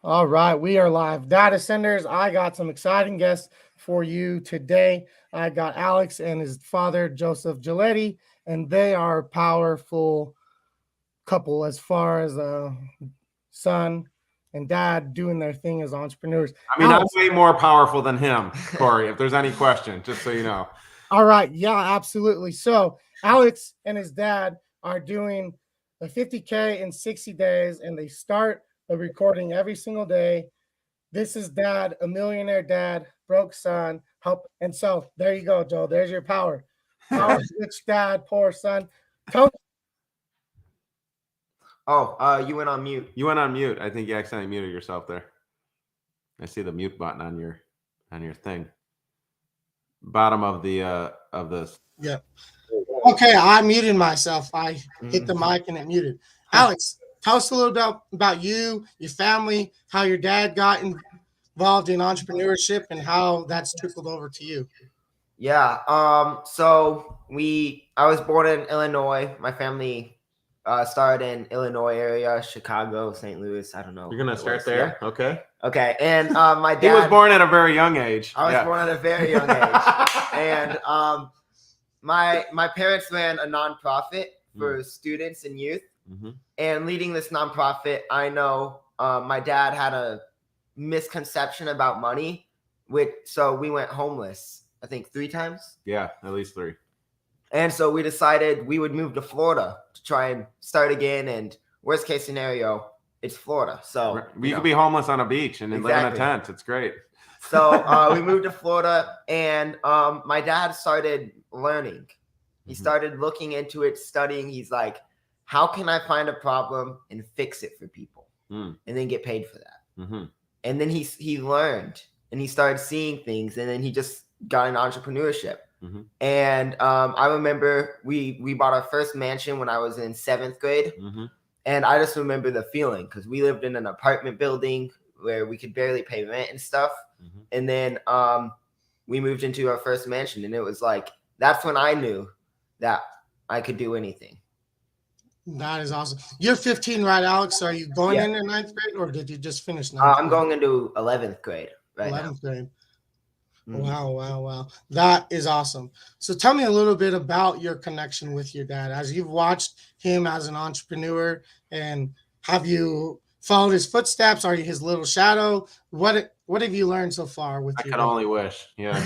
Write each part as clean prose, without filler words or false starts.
All right, we are live. Data Senders, I got some exciting guests for you today. I got Alex and his father, Joseph Giletti, and they are a powerful couple as far as a son and dad doing their thing as entrepreneurs. I mean, Alex, I'm way more powerful than him, Corey, if there's any question, just so you know. all right, yeah, absolutely. So, Alex and his dad are doing a 50K in 60 days, and they start a recording every single day. This is dad, a millionaire dad, broke son, help. And so there you go, Joe. There's your power. Power rich dad, poor son. Tony. Oh, you went on mute. You went on mute. I think you accidentally muted yourself there. I see the mute button on your thing. Bottom of the Yeah. Okay, I muted myself. I hit the mic and it muted. Alex, tell us a little about you, your family, how your dad got involved in entrepreneurship and how that's trickled over to you. Yeah. So I was born in Illinois. My family started in Illinois area, Chicago, St. Louis. I don't know. You're gonna start there, Yeah. okay? Okay. And my dad. He was born at a very young age. I was born at a very young age, and my parents ran a nonprofit for students and youth. Mm-hmm. And leading this nonprofit, I know my dad had a misconception about money, so we went homeless, I think 3 times. Yeah, at least 3. And so we decided we would move to Florida to try and start again. And worst case scenario, it's Florida. So you could be homeless on a beach and then live in a tent. It's great. So we moved to Florida, and my dad started learning. He started looking into it, studying. He's like, how can I find a problem and fix it for people and then get paid for that? And then he learned, and he started seeing things, and then he just got in entrepreneurship. And I remember we bought our first mansion when I was in 7th grade. And I just remember the feeling, because we lived in an apartment building where we could barely pay rent and stuff. And then we moved into our first mansion, and it was like, that's when I knew that I could do anything. That is awesome. You're 15, right, Alex? Are you going into 9th grade, or did you just finish 9th grade? I'm going into 11th grade right 11th now. grade. Wow. That is awesome. So tell me a little bit about your connection with your dad, as you've watched him as an entrepreneur, and have you followed his footsteps? Are you his little shadow? What have you learned so far with I could only wish. Yeah.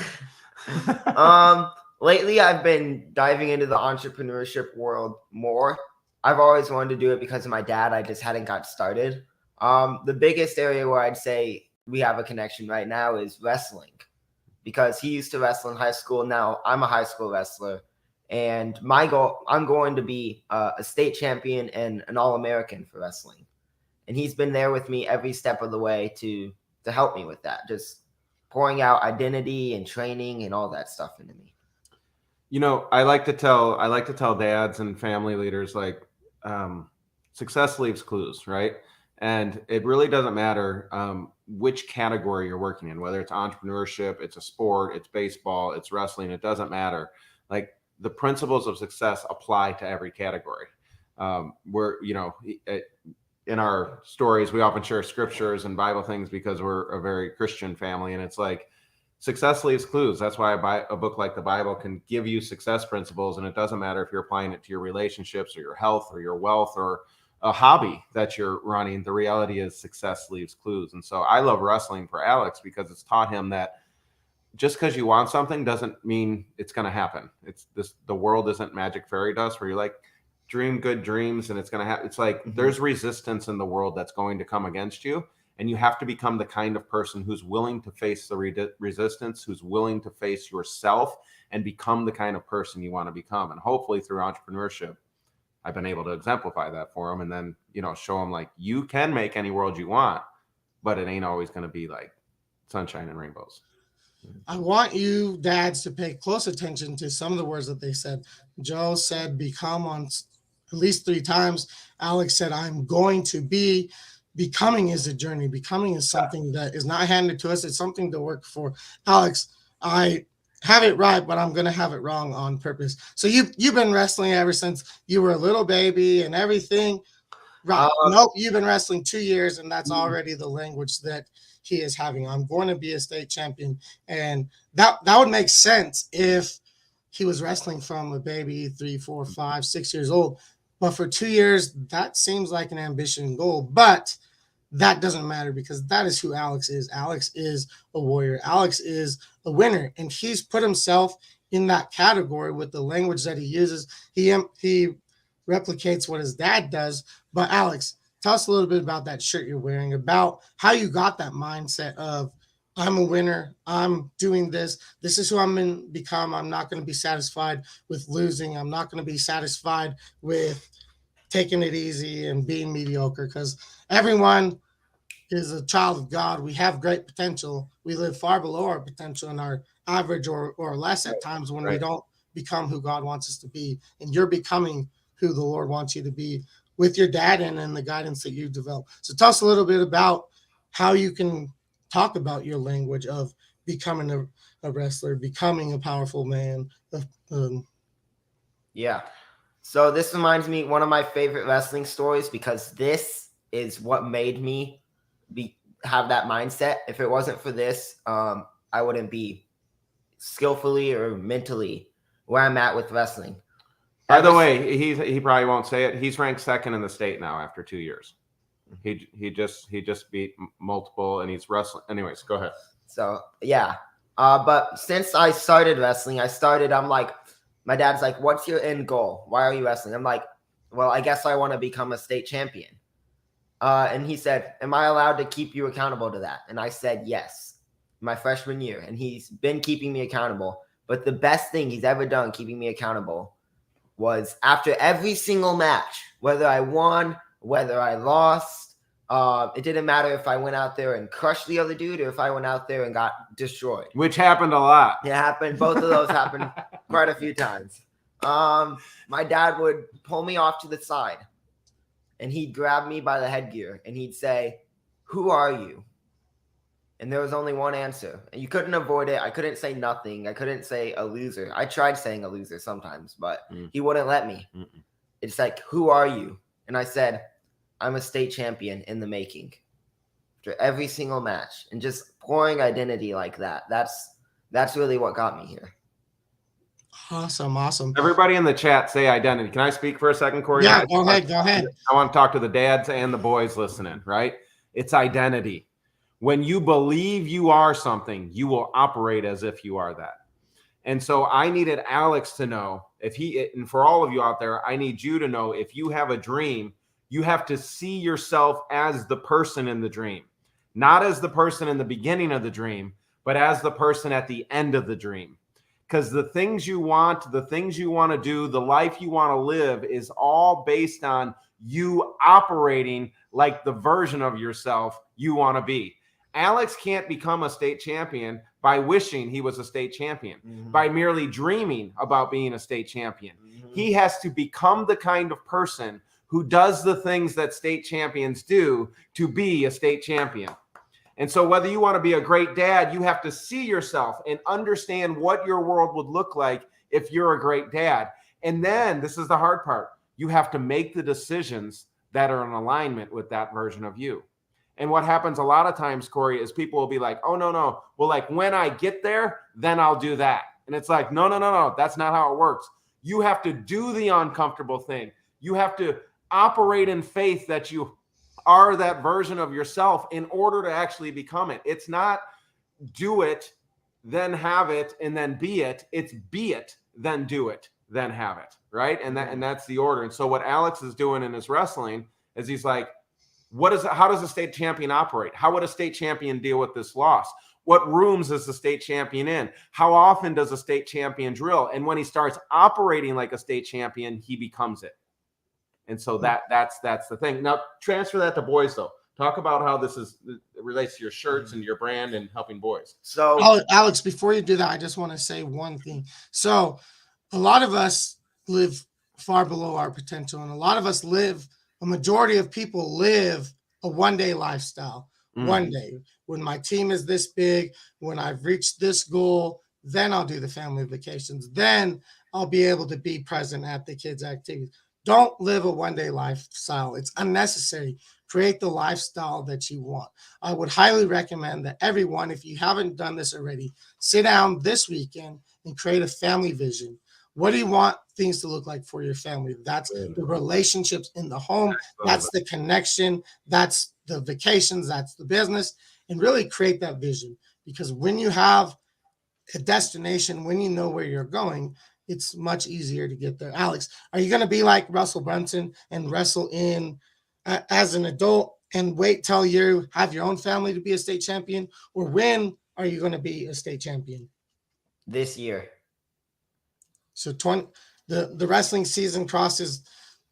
Lately I've been diving into the entrepreneurship world more. I've always wanted to do it because of my dad. I just hadn't got started. The biggest area where I'd say we have a connection right now is wrestling, because he used to wrestle in high school. Now I'm a high school wrestler, and my goal, I'm going to be a state champion and an All-American for wrestling. And he's been there with me every step of the way to help me with that, just pouring out identity and training and all that stuff into me. You know, I like to tell dads and family leaders, like, success leaves clues, right? And it really doesn't matter which category you're working in, whether it's entrepreneurship, it's a sport, it's baseball, it's wrestling, it doesn't matter. Like, the principles of success apply to every category. In our stories, we often share scriptures and Bible things because we're a very Christian family. And it's like, success leaves clues. That's why a book like the Bible can give you success principles. And it doesn't matter if you're applying it to your relationships or your health or your wealth or a hobby that you're running. The reality is success leaves clues. And so I love wrestling for Alex because it's taught him that just because you want something doesn't mean it's going to happen. The world isn't magic fairy dust where you're like, dream good dreams and it's going to happen. It's like there's resistance in the world that's going to come against you. And you have to become the kind of person who's willing to face the resistance, who's willing to face yourself and become the kind of person you want to become. And hopefully through entrepreneurship, I've been able to exemplify that for them, and then, show them like, you can make any world you want, but it ain't always going to be like sunshine and rainbows. I want you dads to pay close attention to some of the words that they said. Joe said become on at least 3 times. Alex said, I'm going to be. Becoming is a journey. Becoming is something that is not handed to us. It's something to work for. Alex, I have it right, but I'm going to have it wrong on purpose. So you've been wrestling ever since you were a little baby and everything. Right. Nope. You've been wrestling 2 years, and that's already the language that he is having. I'm going to be a state champion, and that would make sense if he was wrestling from a baby, 3, 4, 5, 6 years old. But for 2 years, that seems like an ambition goal. But that doesn't matter because that is who Alex is. Alex is a warrior. Alex is a winner, and he's put himself in that category with the language that he uses. He replicates what his dad does. But Alex, tell us a little bit about that shirt you're wearing, about how you got that mindset of, I'm a winner. I'm doing this. This is who I'm going to become. I'm not going to be satisfied with losing. I'm not going to be satisfied with taking it easy and being mediocre, because everyone is a child of God. We have great potential. We live far below our potential and our average or less at times when we don't become who God wants us to be. And you're becoming who the Lord wants you to be with your dad and the guidance that you develop. So tell us a little bit about how you can talk about your language of becoming a wrestler, becoming a powerful man. Yeah. So this reminds me one of my favorite wrestling stories, because this is what made me have that mindset. If it wasn't for this, I wouldn't be skillfully or mentally where I'm at with wrestling. By the way, he probably won't say it. He's ranked second in the state now after 2 years. He just beat multiple, and he's wrestling. Anyways, go ahead. So yeah, but since I started wrestling, I'm like, my dad's like, "What's your end goal? Why are you wrestling?" I'm like, "Well, I guess I want to become a state champion." And he said, "Am I allowed to keep you accountable to that?" And I said, "Yes." My freshman year, and he's been keeping me accountable. But the best thing he's ever done keeping me accountable was after every single match, whether I won, whether I lost, it didn't matter if I went out there and crushed the other dude or if I went out there and got destroyed. Which happened a lot. It happened. Both of those happened quite a few times. My dad would pull me off to the side, and he'd grab me by the headgear, and he'd say, "Who are you?" And there was only one answer. And you couldn't avoid it. I couldn't say nothing. I couldn't say a loser. I tried saying a loser sometimes, but he wouldn't let me. It's like, "Who are you?" And I said, "I'm a state champion in the making." After every single match, and just pouring identity like that. That's really what got me here. Awesome. Everybody in the chat say identity. Can I speak for a second, Corey? Yeah, go ahead. I want to talk to the dads and the boys listening, right? It's identity. When you believe you are something, you will operate as if you are that. And so I needed Alex to know, and for all of you out there, I need you to know, if you have a dream, you have to see yourself as the person in the dream, not as the person in the beginning of the dream, but as the person at the end of the dream. Because the things you want to do, the life you want to live is all based on you operating like the version of yourself you want to be. Alex can't become a state champion by wishing he was a state champion, by merely dreaming about being a state champion. He has to become the kind of person who does the things that state champions do to be a state champion. And so whether you want to be a great dad, you have to see yourself and understand what your world would look like if you're a great dad. And then, this is the hard part, you have to make the decisions that are in alignment with that version of you. And what happens a lot of times, Corey, is people will be like, "Oh, no. Well, like, when I get there, then I'll do that." And it's like, no. That's not how it works. You have to do the uncomfortable thing. You have to operate in faith that you are that version of yourself in order to actually become it. It's not do it, then have it, and then be it. It's be it, then do it, then have it, right? And that's the order. And so what Alex is doing in his wrestling is he's like, how does a state champion operate? How would a state champion deal with this loss? What rooms is the state champion in? How often does a state champion drill? And when he starts operating like a state champion, he becomes it. And so that's the thing. Now transfer that to boys, though. Talk about how this relates to your shirts and your brand and helping boys. So Alex, before you do that, I just want to say one thing. So a lot of us live far below our potential, and a majority of people live a one-day lifestyle. One day, when my team is this big, when I've reached this goal, then I'll do the family vacations. Then I'll be able to be present at the kids' activities. Don't live a one-day lifestyle. It's unnecessary. Create the lifestyle that you want. I would highly recommend that everyone, if you haven't done this already, sit down this weekend and create a family vision. What do you want things to look like for your family? That's the relationships in the home. That's the connection. That's the vacations. That's the business. And really create that vision. Because when you have a destination, when you know where you're going, it's much easier to get there. Alex, are you going to be like Russell Brunson and wrestle in as an adult and wait till you have your own family to be a state champion? Or when are you going to be a state champion? This year. So the wrestling season crosses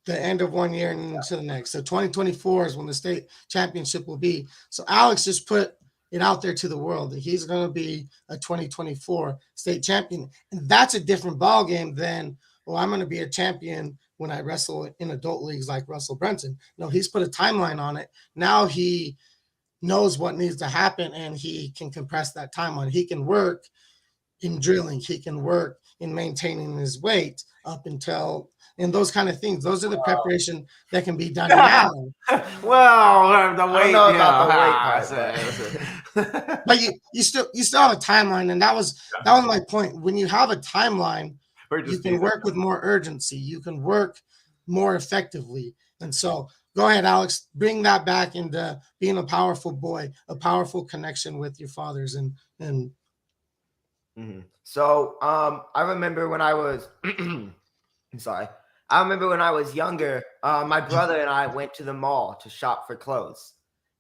the end of one year and into the next. So 2024 is when the state championship will be. So Alex just put it out there to the world that he's going to be a 2024 state champion. And that's a different ball game than, well, I'm going to be a champion when I wrestle in adult leagues like Russell Brunson. No, he's put a timeline on it. Now he knows what needs to happen and he can compress that timeline. He can work in drilling. He can work in maintaining his weight up until, and those kind of things. Those are the preparation that can be done now. Well, the weight, about the weight But you still have a timeline, and that was my point. When you have a timeline, you can work with more urgency. You can work more effectively. And so go ahead, Alex, bring that back into being a powerful boy, a powerful connection with your fathers. And So I remember when I was I remember when I was younger, my brother and I went to the mall to shop for clothes.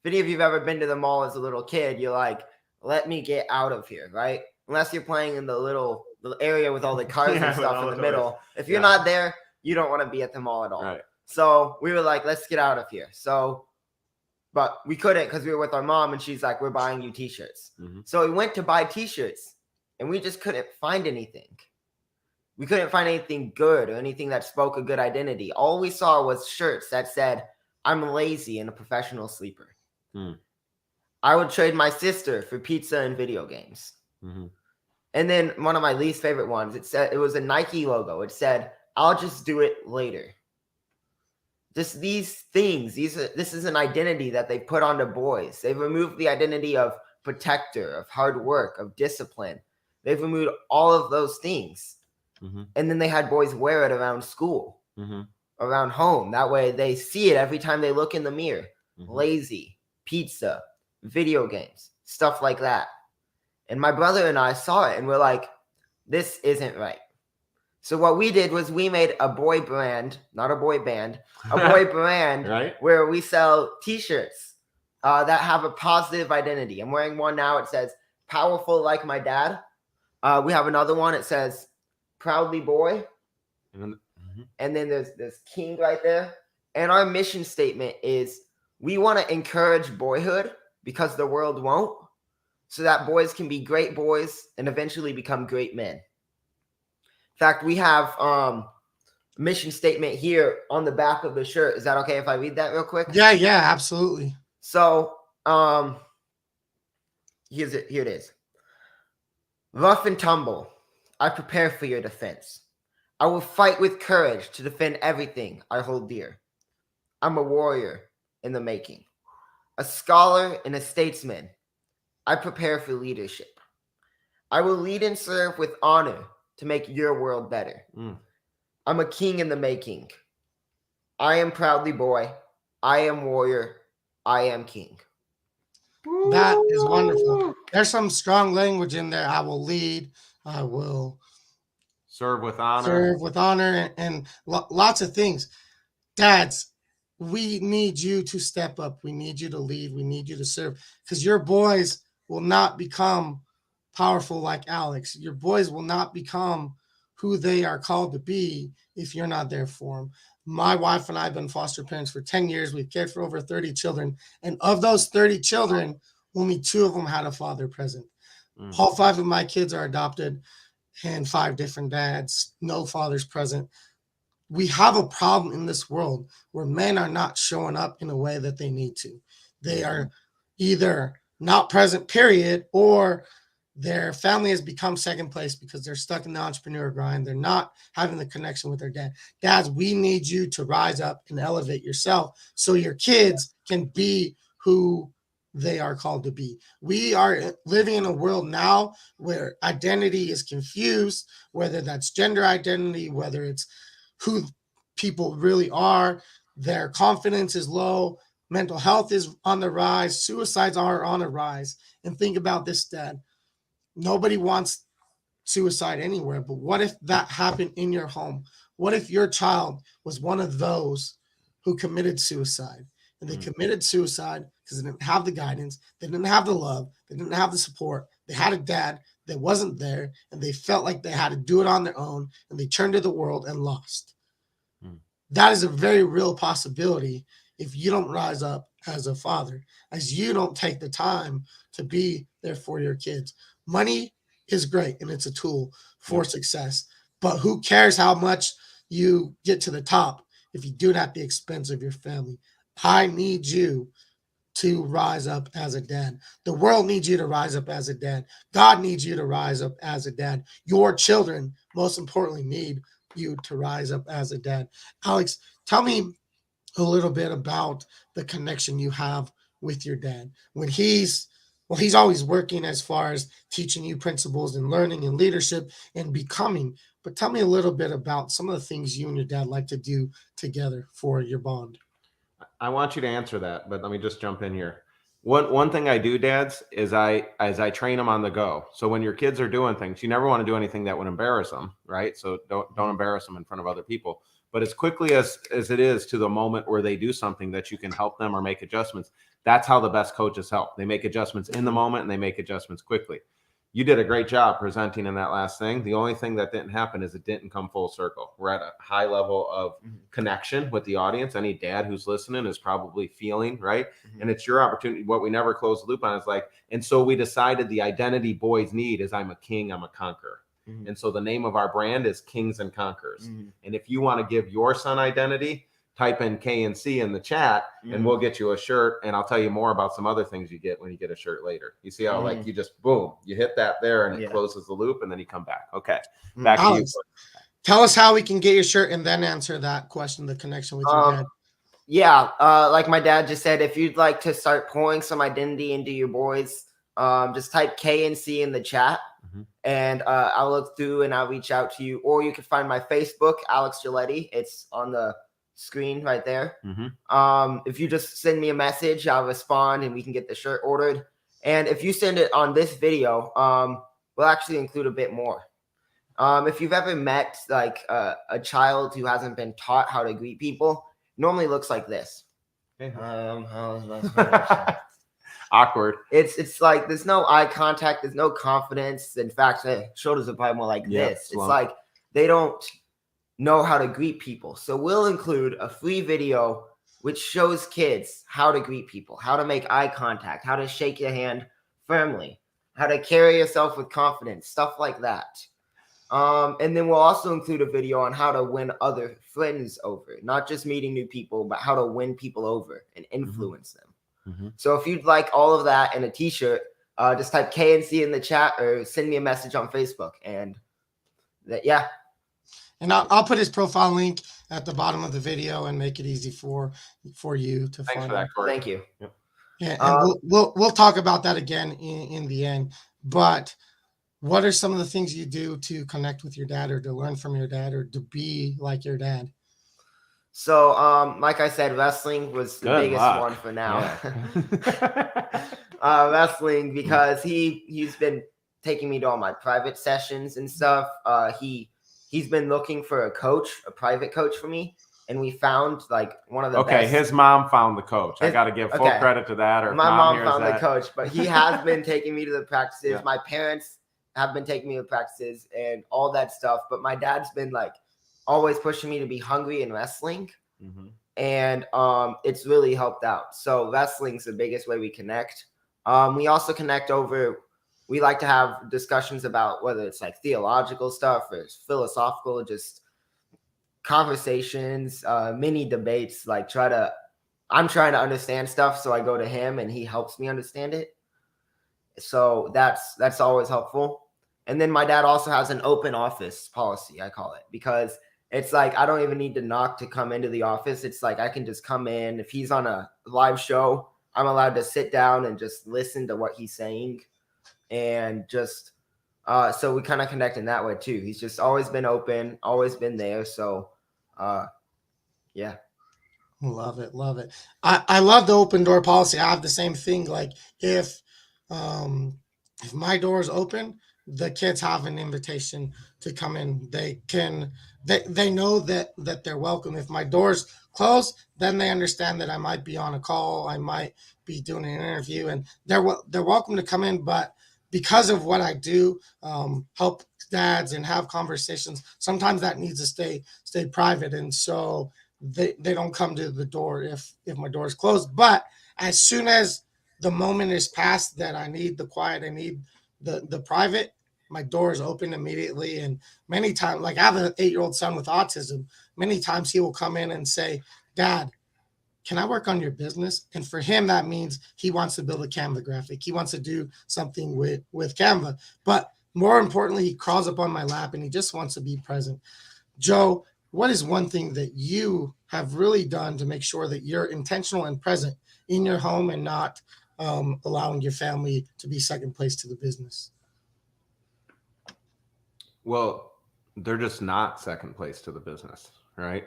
If any of you've ever been to the mall as a little kid, you're like, let me get out of here, right? Unless you're playing in the little area with all the cars and stuff in the middle. If you're not there, you don't want to be at the mall at all. Right. So we were like, let's get out of here. But we couldn't because we were with our mom and she's like, we're buying you t-shirts. Mm-hmm. So we went to buy t-shirts and we just couldn't find anything. We couldn't find anything good or anything that spoke a good identity. All we saw was shirts that said, I'm lazy and a professional sleeper. I would trade my sister for pizza and video games. Mm-hmm. And then one of my least favorite ones, it was a Nike logo. It said, I'll just do it later. Just these things, this is an identity that they put onto boys. They've removed the identity of protector, of hard work, of discipline. They've removed all of those things. Mm-hmm. And then they had boys wear it around school, around home. That way they see it every time they look in the mirror. Lazy, pizza, video games, stuff like that. And my brother and I saw it and we're like, this isn't right. So what we did was we made a boy brand, not a boy band, a boy brand right? Where we sell t-shirts that have a positive identity. I'm wearing one now. It says, powerful like my dad. We have another one. It says, proudly boy. And then there's this king right there. And our mission statement is, we want to encourage boyhood because the world won't, so that boys can be great boys and eventually become great men. In fact, we have mission statement here on the back of the shirt. Is that okay if I read that real quick? Yeah, absolutely. So here it is. Rough and tumble, I prepare for your defense. I will fight with courage to defend everything I hold dear. I'm a warrior in the making, a scholar and a statesman. I prepare for leadership. I will lead and serve with honor to make your world better. I'm a king in the making. I am proudly boy. I am warrior. I am king. That is wonderful. There's some strong language in there. I will lead. I will serve with honor. And lots of things. Dads, we need you to step up. We need you to lead. We need you to serve, because your boys will not become powerful like Alex. Your boys will not become who they are called to be if you're not there for them. My wife and I have been foster parents for 10 years. We've cared for over 30 children. And of those 30 children, only 2 of them had a father present. All 5 of my kids are adopted and 5 different dads, no fathers present. We have a problem in this world where men are not showing up in a way that they need to. They are either not present, period, or their family has become second place because they're stuck in the entrepreneur grind. They're not having the connection with their dad. Dads, we need you to rise up and elevate yourself so your kids can be who they are called to be. We are living in a world now where identity is confused, whether that's gender identity, whether it's who people really are. Their confidence is low. Mental health is on the rise. Suicides are on a rise. And think about this, Dad. Nobody wants suicide anywhere, but what if that happened in your home? What if your child was one of those who committed suicide? And they committed suicide because they didn't have the guidance, they didn't have the love, they didn't have the support. They had a dad that wasn't there, and they felt like they had to do it on their own, and they turned to the world and lost. That is a very real possibility if you don't rise up as a father, as you don't take the time to be there for your kids. Money is great and it's a tool for success, but who cares how much you get to the top if you do it at the expense of your family? I need you to rise up as a dad. The world needs you to rise up as a dad. God needs you to rise up as a dad. Your children, most importantly, need you to rise up as a dad. Alex, tell me a little bit about the connection you have with your dad when he's always working as far as teaching you principles and learning and leadership and becoming. But tell me a little bit about some of the things you and your dad like to do together for your bond. I want you to answer that, but let me just jump in here. One thing I do, dads, is I train them on the go. So when your kids are doing things, you never want to do anything that would embarrass them, right? So don't embarrass them in front of other people. But as quickly as it is to the moment where they do something that you can help them or make adjustments, that's how the best coaches help. They make adjustments in the moment and they make adjustments quickly. You did a great job presenting in that last thing. The only thing that didn't happen is it didn't come full circle. We're at a high level of connection with the audience. Any dad who's listening is probably feeling, right? And it's your opportunity. What we never close the loop on is like, and so we decided the identity boys need is I'm a king, I'm a conqueror. And so the name of our brand is Kings and Conquerors. And if you want to give your son identity, type in KNC in the chat and we'll get you a shirt. And I'll tell you more about some other things you get when you get a shirt later. You see how like you just, boom, you hit that there and it closes the loop and then you come back. Okay. Back Alex, to you. Tell us how we can get your shirt and then answer that question, the connection with your dad. Yeah. Like my dad just said, if you'd like to start pouring some identity into your boys, just type KNC in the chat. And I'll look through and I'll reach out to you. Or you can find my Facebook, Alex Giletti. It's on the screen right there. If you just send me a message, I'll respond and we can get the shirt ordered. And if you send it on this video, we'll actually include a bit more. If you've ever met like a child who hasn't been taught how to greet people, it normally looks like this. How is my Spanish? Awkward. It's like there's no eye contact, there's no confidence. In fact, the shoulders are probably more like this. It's like they don't know how to greet people. So we'll include a free video which shows kids how to greet people, how to make eye contact, how to shake your hand firmly, how to carry yourself with confidence, stuff like that. And then we'll also include a video on how to win other friends over, not just meeting new people, but how to win people over and influence them. So if you'd like all of that in a t-shirt, just type KNC in the chat or send me a message on Facebook. And yeah. And I'll put his profile link at the bottom of the video and make it easy for you to find. For that, Corey. Thank you. Yeah, and we'll talk about that again in the end. But what are some of the things you do to connect with your dad or to learn from your dad or to be like your dad? So, like I said, wrestling was the biggest one for now. Wrestling, because he's been taking me to all my private sessions and stuff. He's been looking for a private coach for me, and we found like one of the best. His mom found the coach. I got to give full credit to that. Or my mom found the coach, but he has been taking me to the practices. My parents have been taking me to practices and all that stuff, but my dad's been like always pushing me to be hungry in wrestling. And it's really helped out. So wrestling's the biggest way we connect. We also connect over, we like to have discussions about whether it's like theological stuff or philosophical, just conversations, mini debates, like I'm trying to understand stuff. So I go to him and he helps me understand it. So that's always helpful. And then my dad also has an open office policy, I call it, because it's like I don't even need to knock to come into the office. It's like I can just come in. If he's on a live show, I'm allowed to sit down and just listen to what he's saying. And just so we kind of connect in that way too. He's just always been open, always been there. So yeah. Love it, love it. I love the open door policy. I have the same thing. Like if my door is open, the kids have an invitation to come in. They know that they're welcome. If my door's closed, then they understand that I might be on a call, I might be doing an interview, and they're welcome to come in. But because of what I do, help dads and have conversations, sometimes that needs to stay private, and so they don't come to the door if my door is closed. But as soon as the moment is past that I need the quiet, I need the private, my door is open immediately. And many times, like I have an 8-year-old son with autism, many times he will come in and say, Dad, can I work on your business? And for him, that means he wants to build a Canva graphic. He wants to do something with Canva. But more importantly, he crawls up on my lap and he just wants to be present. Joe, what is one thing that you have really done to make sure that you're intentional and present in your home and not allowing your family to be second place to the business? Well, they're just not second place to the business, right?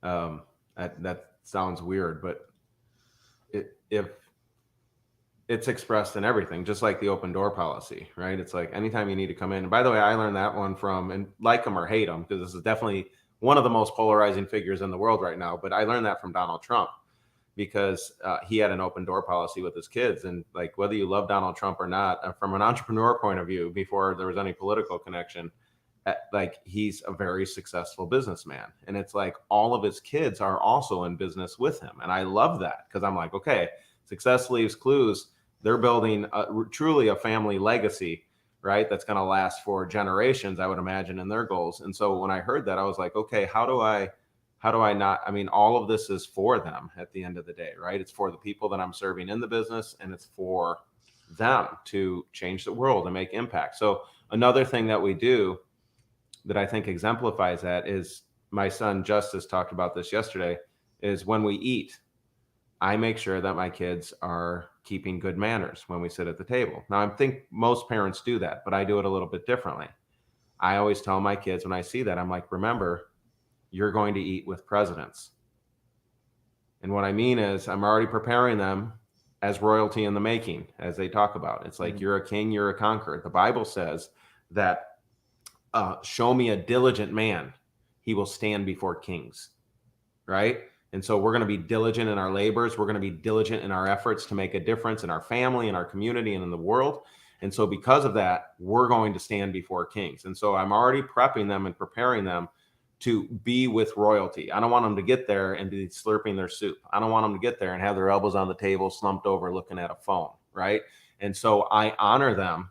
That sounds weird, but if it's expressed in everything, just like the open door policy, right? It's like anytime you need to come in. And by the way, I learned that one from, and like him or hate him, because this is definitely one of the most polarizing figures in the world right now. But I learned that from Donald Trump, because he had an open door policy with his kids. And like, whether you love Donald Trump or not, from an entrepreneur point of view, before there was any political connection, like he's a very successful businessman. And it's like all of his kids are also in business with him. And I love that, because I'm like, okay, success leaves clues. They're building truly a family legacy, right? That's going to last for generations, I would imagine, in their goals. And so when I heard that, I was like, okay, how do I not, I mean, all of this is for them at the end of the day, right? It's for the people that I'm serving in the business, and it's for them to change the world and make impact. So another thing that we do that I think exemplifies that is, my son Justice talked about this yesterday, is when we eat, I make sure that my kids are keeping good manners when we sit at the table. Now, I think most parents do that, but I do it a little bit differently. I always tell my kids when I see that, I'm like, remember, you're going to eat with presidents. And what I mean is I'm already preparing them as royalty in the making, as they talk about. It's like, you're a king, you're a conqueror. The Bible says that show me a diligent man, he will stand before kings, right? And so we're going to be diligent in our labors. We're going to be diligent in our efforts to make a difference in our family, in our community, and in the world. And so because of that, we're going to stand before kings. And so I'm already prepping them and preparing them to be with royalty. I don't want them to get there and be slurping their soup. I don't want them to get there and have their elbows on the table, slumped over, looking at a phone, right? And so I honor them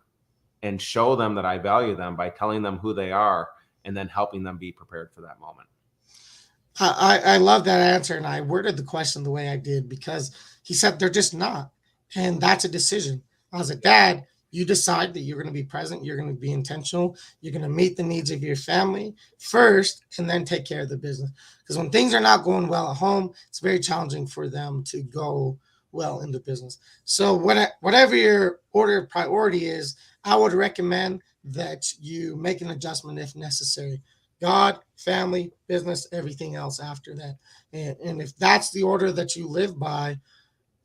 and show them that I value them by telling them who they are and then helping them be prepared for that moment. I love that answer. And I worded the question the way I did because he said they're just not. And that's a decision. As a dad, you decide that you're going to be present, you're going to be intentional, you're going to meet the needs of your family first, and then take care of the business. Because when things are not going well at home, it's very challenging for them to go well in the business. So whatever your order of priority is, I would recommend that you make an adjustment if necessary. God, family, business, everything else after that. And if that's the order that you live by,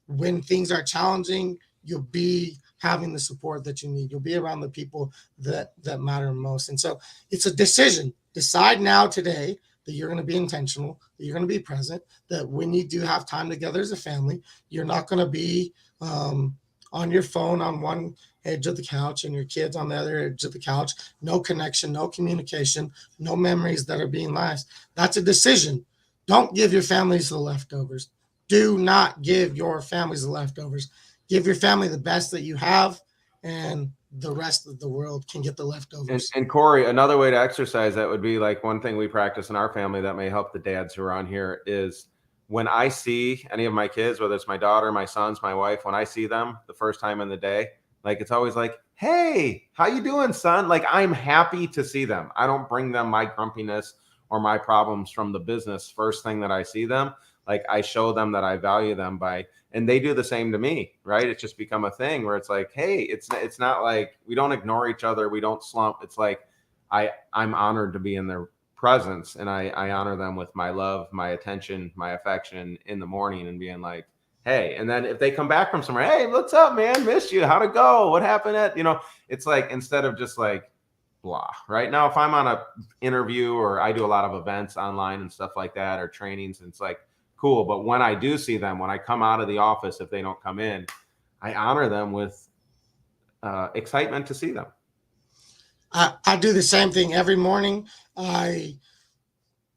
when things are challenging, you'll be having the support that you need. You'll be around the people that matter most. And so it's a decision. Decide now today that you're going to be intentional, that you're going to be present, that when you do have time together as a family, you're not going to be on your phone on one edge of the couch and your kids on the other edge of the couch. No connection, no communication, no memories that are being lost. That's a decision. Don't give your families the leftovers. Do not give your families the leftovers. Give your family the best that you have, and the rest of the world can get the leftovers. And Corey, another way to exercise that would be like one thing we practice in our family that may help the dads who are on here is when I see any of my kids, whether it's my daughter, my sons, my wife, when I see them the first time in the day, Like it's always like, hey, how you doing, son? Like I'm happy to see them. I don't bring them my grumpiness or my problems from the business first thing that I see them. Like I show them that I value them and they do the same to me, right? It's just become a thing where it's like, hey, it's not like we don't ignore each other, we don't slump. It's like I'm honored to be in their presence, and I honor them with my love, my attention, my affection in the morning, and being like, hey. And then if they come back from somewhere, hey, what's up, man? Missed you. How'd it go? What happened at, it's like, instead of just like blah, right? Now, if I'm on a interview or I do a lot of events online and stuff like that, or trainings, and it's like, cool. But when I do see them, when I come out of the office, if they don't come in, I honor them with excitement to see them. I do the same thing every morning. I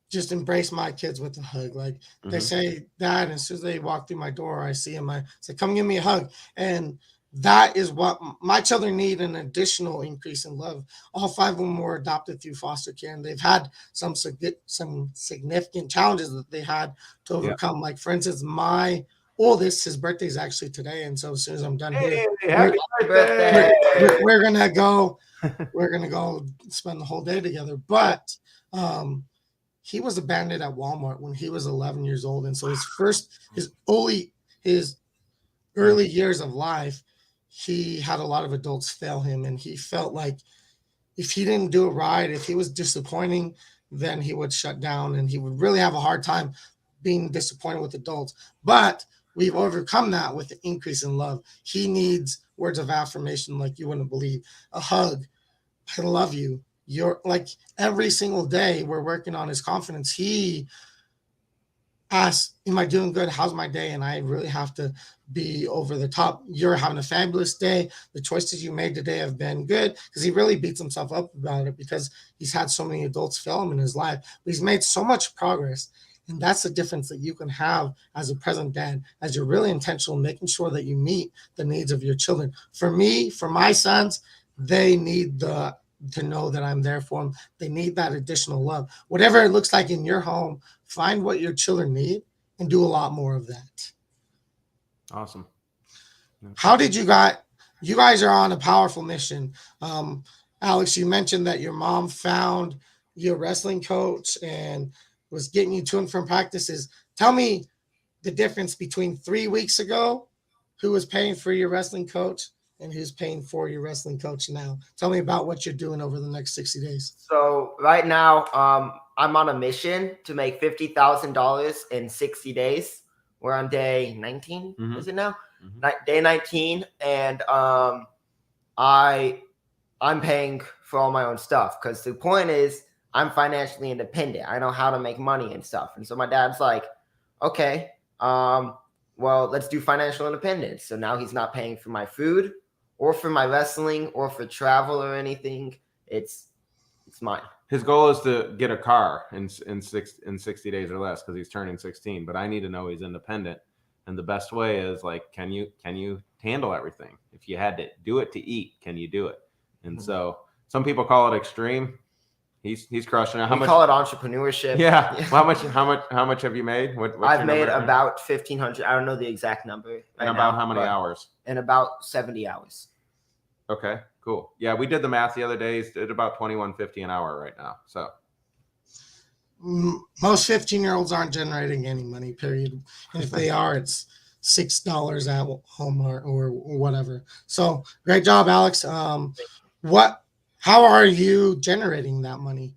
just embrace my kids with a hug. Like they say that, and as soon as they walk through my door, I see them. I say, come give me a hug. And that is what my children need, an additional increase in love. All 5 of them were adopted through foster care, and they've had some significant challenges that they had to overcome. Yeah. Like, for instance, my oldest, his birthday is actually today. And so as soon as I'm done here, happy birthday. We're going to go. We're going to go spend the whole day together. But he was abandoned at Walmart when he was 11 years old. And so his early years of life, he had a lot of adults fail him. And he felt like if he didn't do it right, if he was disappointing, then he would shut down and he would really have a hard time being disappointed with adults. But we've overcome that with the increase in love. He needs words of affirmation like you wouldn't believe. A hug. I love you. You're like every single day we're working on his confidence. He asks, am I doing good? How's my day? And I really have to be over the top. You're having a fabulous day. The choices you made today have been good, because he really beats himself up about it because he's had so many adults fail him in his life. But he's made so much progress. And that's the difference that you can have as a present dad, as you're really intentional in making sure that you meet the needs of your children. For me, for my sons, they need to know that I'm there for them. They need that additional love. Whatever it looks like in your home, find what your children need and do a lot more of that. Awesome. How did you guys are on a powerful mission. Alex, you mentioned that your mom found your wrestling coach and was getting you to and from practices. Tell me the difference between 3 weeks ago, who was paying for your wrestling coach, and who's paying for your wrestling coach now. Tell me about what you're doing over the next 60 days. So right now, I'm on a mission to make $50,000 in 60 days. We're on day 19. Is it now? Day 19. And I'm paying for all my own stuff, because the point is I'm financially independent. I know how to make money and stuff. And so my dad's like, okay, well, let's do financial independence. So now he's not paying for my food or for my wrestling or for travel or anything. It's mine. His goal is to get a car in 60 days or less, because he's turning 16. But I need to know he's independent. And the best way is like, can you handle everything? If you had to do it to eat, can you do it? And so some people call it extreme. He's crushing it. We call it entrepreneurship. Yeah. How much have you made? I've made about 1,500. I don't know the exact number. And about how many hours? In about 70 hours. Okay, cool. Yeah, we did the math the other day. It's at about $21.50 an hour right now. So most 15-year-olds aren't generating any money, period. And if they are, it's $6 at home or whatever. So great job, Alex. How are you generating that money?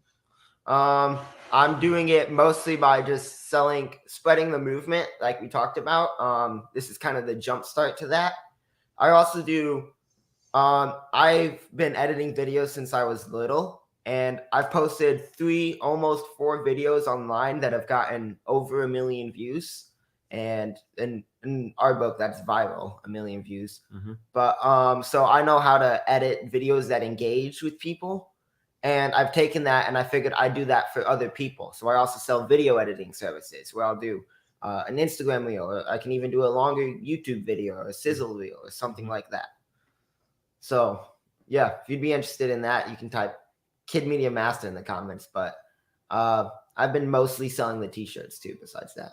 I'm doing it mostly by just spreading the movement like we talked about. This is kind of the jump start to that. I also do, I've been editing videos since I was little, and I've posted almost 4 videos online that have gotten over 1 million views. And in our book, that's viral, 1 million views. But so I know how to edit videos that engage with people. And I've taken that and I figured I'd do that for other people. So I also sell video editing services where I'll do an Instagram reel, or I can even do a longer YouTube video or a sizzle reel or something like that. So yeah, if you'd be interested in that, you can type Kid Media Master in the comments. But I've been mostly selling the t-shirts too, besides that.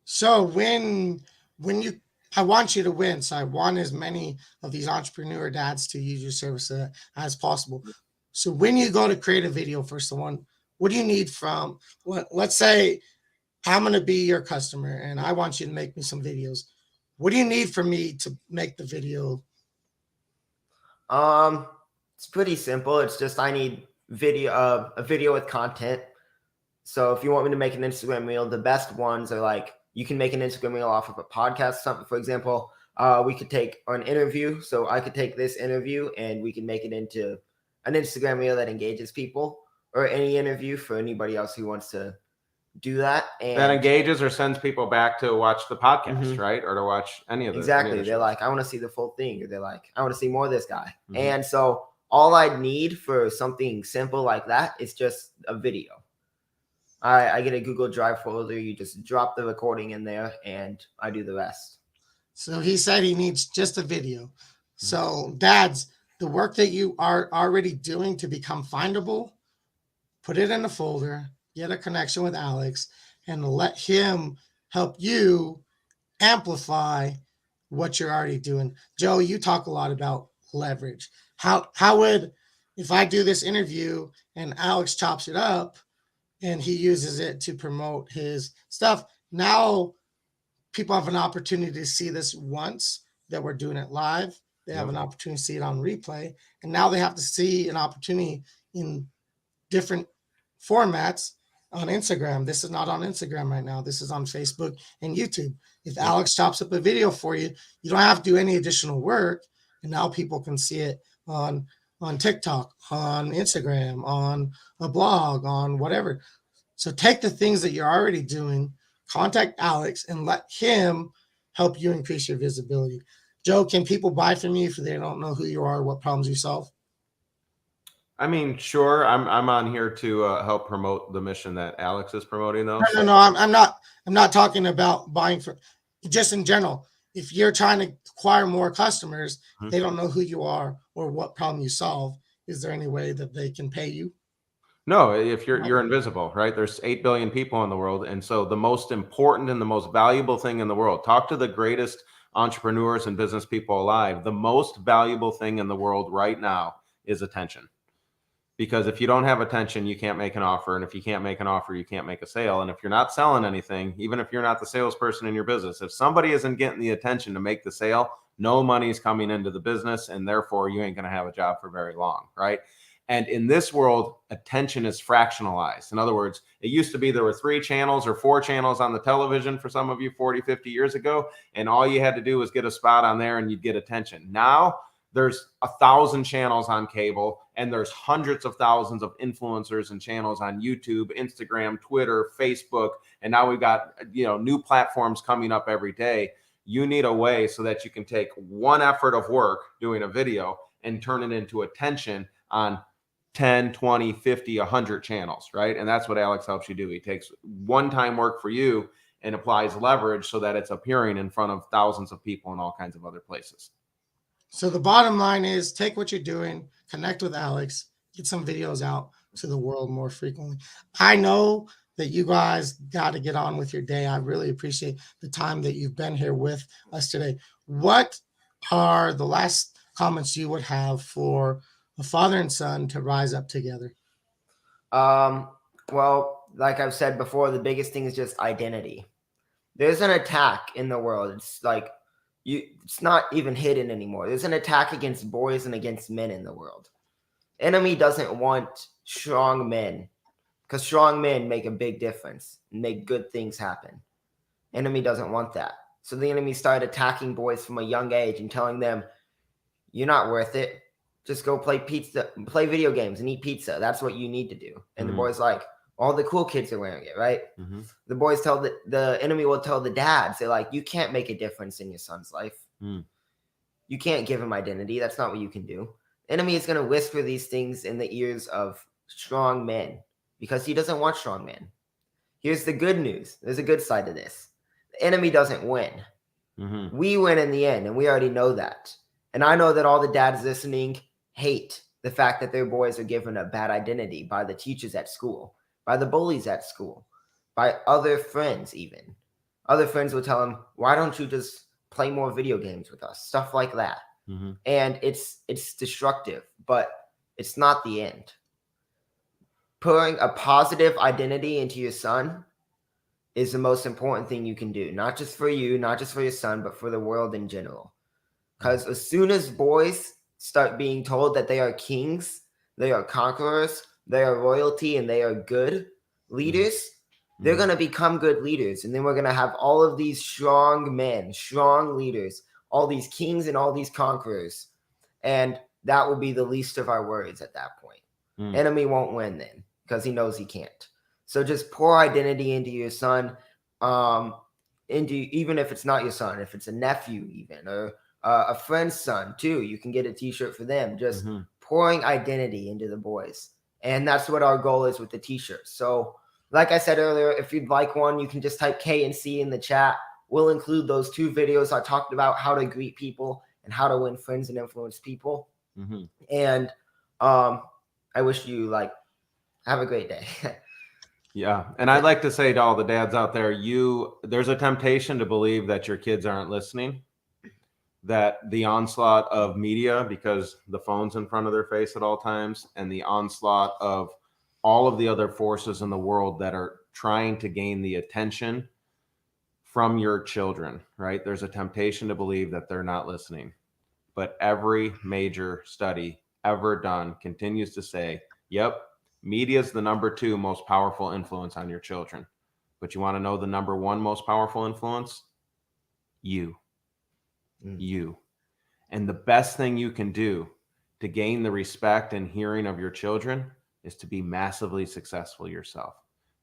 So when you I want you to win. So I want as many of these entrepreneur dads to use your service as possible. So when you go to create a video for someone, what do you need from, let's say I'm going to be your customer and I want you to make me some videos. What do you need from me to make the video? It's pretty simple. It's just I need a video with content. So if you want me to make an Instagram reel, the best ones are like you can make an Instagram reel off of a podcast. Something, for example, we could take an interview. So I could take this interview and we can make it into an Instagram reel that engages people, or any interview for anybody else who wants to do that. And that engages or sends people back to watch the podcast, right? Or to watch any of the exactly. They're like, I want to see the full thing. Or they're like, I want to see more of this guy. Mhm. And so all I'd need for something simple like that is just a video. I get a Google Drive folder. You just drop the recording in there and I do the rest. So he said he needs just a video. So dads, the work that you are already doing to become findable, put it in a folder, get a connection with Alex, and let him help you amplify what you're already doing. Joe, you talk a lot about leverage. How would, if I do this interview and Alex chops it up and he uses it to promote his stuff, now people have an opportunity to see this once that we're doing it live. They have an opportunity to see it on replay. And now they have to see an opportunity in different formats on Instagram. This is not on Instagram right now. This is on Facebook and YouTube. If Alex chops up a video for you, you don't have to do any additional work. And now people can see it on TikTok, on Instagram, on a blog, on whatever. So take the things that you're already doing, contact Alex, and let him help you increase your visibility. Joe, can people buy from you if they don't know who you are, what problems you solve? I mean, sure. I'm on here to help promote the mission that Alex is promoting, though. No. I'm not talking about buying for, just in general. If you're trying to acquire more customers, they don't know who you are or what problem you solve. Is there any way that they can pay you? No, if you're invisible, right? There's 8 billion people in the world. And so the most important and the most valuable thing in the world, talk to the greatest entrepreneurs and business people alive. The most valuable thing in the world right now is attention. Because if you don't have attention, you can't make an offer. And if you can't make an offer, you can't make a sale. And if you're not selling anything, even if you're not the salesperson in your business, if somebody isn't getting the attention to make the sale, no money's coming into the business. And therefore, you ain't going to have a job for very long, right? And in this world, attention is fractionalized. In other words, it used to be there were 3 channels or 4 channels on the television for some of you 40, 50 years ago. And all you had to do was get a spot on there and you'd get attention. Now, there's 1,000 channels on cable, and there's hundreds of thousands of influencers and channels on YouTube, Instagram, Twitter, Facebook, and now we've got new platforms coming up every day. You need a way so that you can take one effort of work doing a video and turn it into attention on 10, 20, 50, 100 channels, right? And that's what Alex helps you do. He takes one-time work for you and applies leverage so that it's appearing in front of thousands of people in all kinds of other places. So the bottom line is take what you're doing, connect with Alex, get some videos out to the world more frequently. I know that you guys got to get on with your day. I really appreciate the time that you've been here with us today. What are the last comments you would have for a father and son to rise up together? Well, like I've said before, the biggest thing is just identity. There's an attack in the world. It's like it's not even hidden anymore. There's an attack against boys and against men in the world. Enemy doesn't want strong men, because strong men make a big difference and make good things happen. Enemy doesn't want that. So the enemy started attacking boys from a young age and telling them, you're not worth it. Just go play video games and eat pizza. That's what you need to do. And the boys like, all the cool kids are wearing it, right? The boys tell the enemy will tell the dads, they're like, you can't make a difference in your son's life. You can't give him identity. That's not what you can do. Enemy is going to whisper these things in the ears of strong men because he doesn't want strong men. Here's the good news. There's a good side to this. The enemy doesn't win. We win in the end, and we already know that. And I know that all the dads listening hate the fact that their boys are given a bad identity by the teachers at school, by the bullies at school, by other friends even. Other friends will tell them, why don't you just play more video games with us, stuff like that. Mhm. And it's destructive, but it's not the end. Putting a positive identity into your son is the most important thing you can do, not just for you, not just for your son, but for the world in general. Because as soon as boys start being told that they are kings, they are conquerors, they are royalty, and they are good leaders, they're going to become good leaders. And then we're going to have all of these strong men, strong leaders, all these kings and all these conquerors. And that will be the least of our worries at that point. Enemy won't win then because he knows he can't. So just pour identity into your son, even if it's not your son, if it's a nephew even, or a friend's son too. You can get a t-shirt for them. Just pouring identity into the boys. And that's what our goal is with the t-shirts. So like I said earlier, if you'd like one, you can just type K and C in the chat. We'll include those 2 videos I talked about, how to greet people and how to win friends and influence people. And I wish you have a great day. Yeah. And I'd like to say to all the dads out there, there's a temptation to believe that your kids aren't listening, that the onslaught of media, because the phone's in front of their face at all times, and the onslaught of all of the other forces in the world that are trying to gain the attention from your children, right? There's a temptation to believe that they're not listening. But every major study ever done continues to say, yep, media is the number 2 most powerful influence on your children. But you want to know the number 1 most powerful influence? You. And the best thing you can do to gain the respect and hearing of your children is to be massively successful yourself,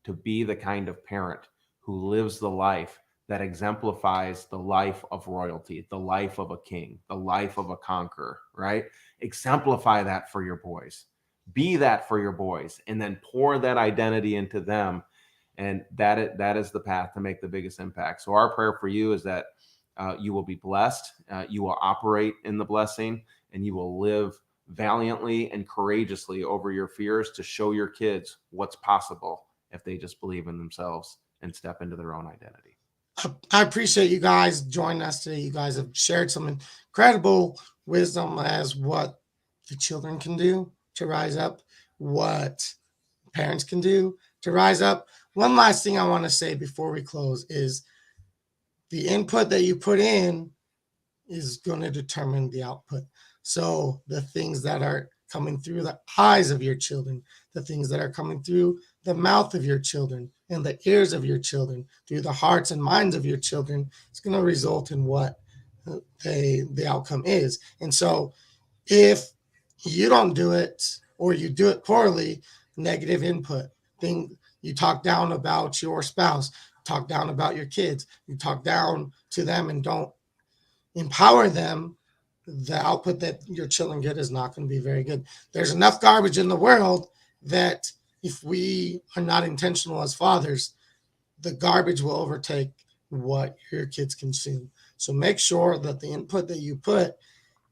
to be the kind of parent who lives the life that exemplifies the life of royalty, the life of a king, the life of a conqueror, right? Exemplify that for your boys. Be that for your boys, and then pour that identity into them. And that is the path to make the biggest impact. So our prayer for you is that you will be blessed, you will operate in the blessing, and you will live valiantly and courageously over your fears to show your kids what's possible if they just believe in themselves and step into their own identity. I appreciate you guys joining us today. You guys have shared some incredible wisdom as what the children can do to rise up, what parents can do to rise up. One last thing I want to say before we close is the input that you put in is going to determine the output. So the things that are coming through the eyes of your children, the things that are coming through the mouth of your children and the ears of your children, through the hearts and minds of your children, it's going to result in what the outcome is. And so if you don't do it or you do it poorly, negative input, you talk down about your spouse, talk down about your kids, you talk down to them and don't empower them, the output that your children get is not going to be very good. There's enough garbage in the world that if we are not intentional as fathers, the garbage will overtake what your kids consume. So make sure that the input that you put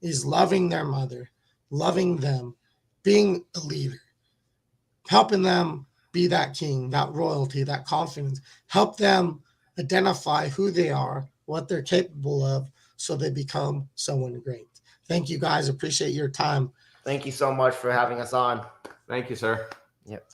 is loving their mother, loving them, being a leader, helping them be that king, that royalty, that confidence. Help them identify who they are, what they're capable of, so they become someone great. Thank you guys. Appreciate your time. Thank you so much for having us on. Thank you, sir. Yep.